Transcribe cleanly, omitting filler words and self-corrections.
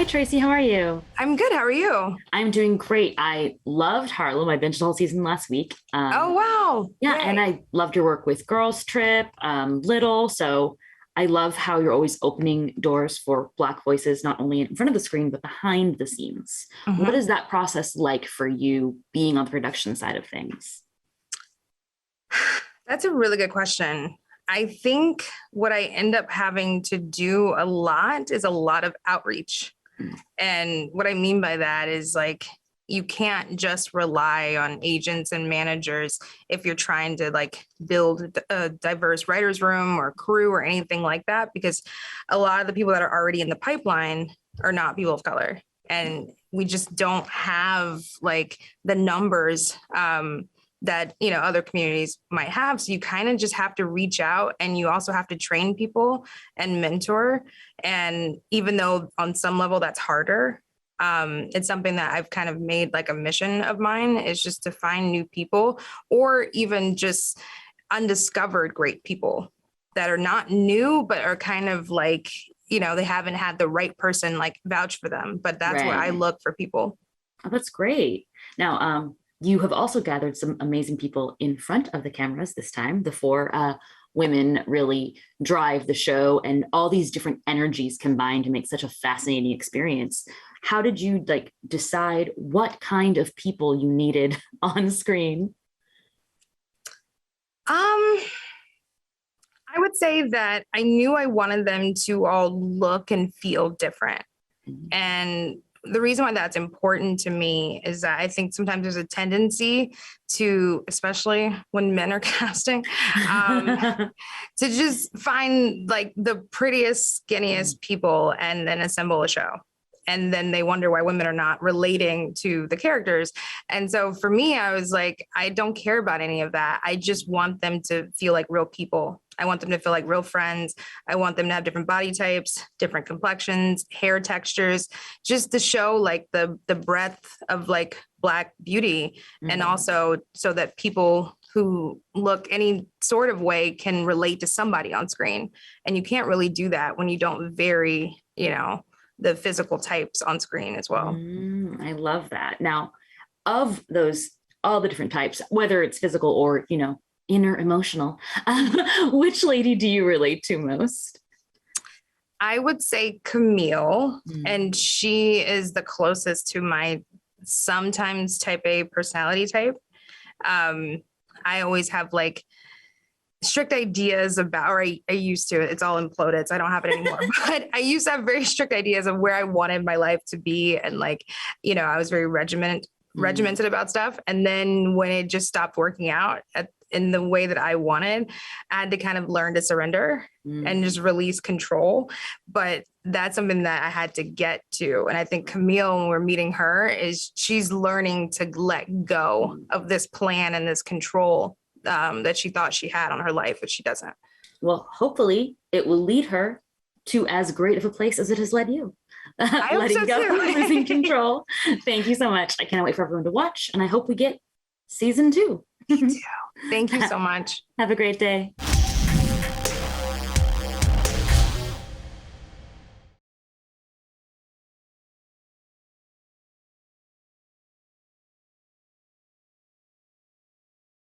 Hi, Tracy. How are you? I'm good. How are you? I'm doing great. I loved Harlem. I binged the whole season last week. Oh, wow. Yeah, and Yay. I loved your work with Girls Trip, Little. So I love how you're always opening doors for Black voices, not only in front of the screen, but behind the scenes. What hmm is that process like for you being on the production side of things? That's a really good question. I think what I end up having to do a lot is a lot of outreach. Mm. And what I mean by that is like, you can't just rely on agents and managers if you're trying to like build a diverse writers room or crew or anything like that, because a lot of the people that are already in the pipeline are not people of color. And we just don't have like the numbers that other communities might have. So you kind of just have to reach out, and you also have to train people and mentor. And even though on some level that's harder, it's something that I've kind of made like a mission of mine, is just to find new people, or even just undiscovered great people that are not new but are kind of like, they haven't had the right person like vouch for them. But that's where I Right. look for people. Oh, that's great. Now, you have also gathered some amazing people in front of the cameras this time. The four women really drive the show, and all these different energies combined to make such a fascinating experience. How did you like decide what kind of people you needed on screen? um I would say that I knew I wanted them to all look and feel different. Mhm. And the reason why that's important to me is that I think sometimes there's a tendency to, especially when men are casting, um, to just find like the prettiest, skinniest people and then assemble a show. And then they wonder why women are not relating to the characters. And so for me, I was like, I don't care about any of that. I just want them to feel like real people. I want them to feel like real friends. I want them to have different body types, different complexions, hair textures, just to show like the breadth of like Black beauty. And Mhm. also so that people who look any sort of way can relate to somebody on screen. And you can't really do that when you don't vary, the physical types on screen as well. I love that. Now, of those, all the different types, whether it's physical or, inner emotional, which lady do you relate to most? I would say Camille, Mm. and she is the closest to my sometimes type A personality type. Um, I always have like strict ideas about, or I used to, it's all imploded, so I don't have it anymore. But I used to have very strict ideas of where I wanted my life to be. And like, I was very Mm. regimented about stuff. And then when it just stopped working out in the way that I wanted, I had to kind of learn to surrender and Mm. just release control. But that's something that I had to get to. And I think Camille, when we're meeting her, is she's learning to let go of this plan and this control that she thought she had on her life, but she doesn't. Well, hopefully it will lead her to as great of a place as it has led you. I hope Letting so go, losing too. control. Thank you so much. I cannot wait for everyone to watch, and I hope we get season two. Me too. Thank you so much. Have a great day.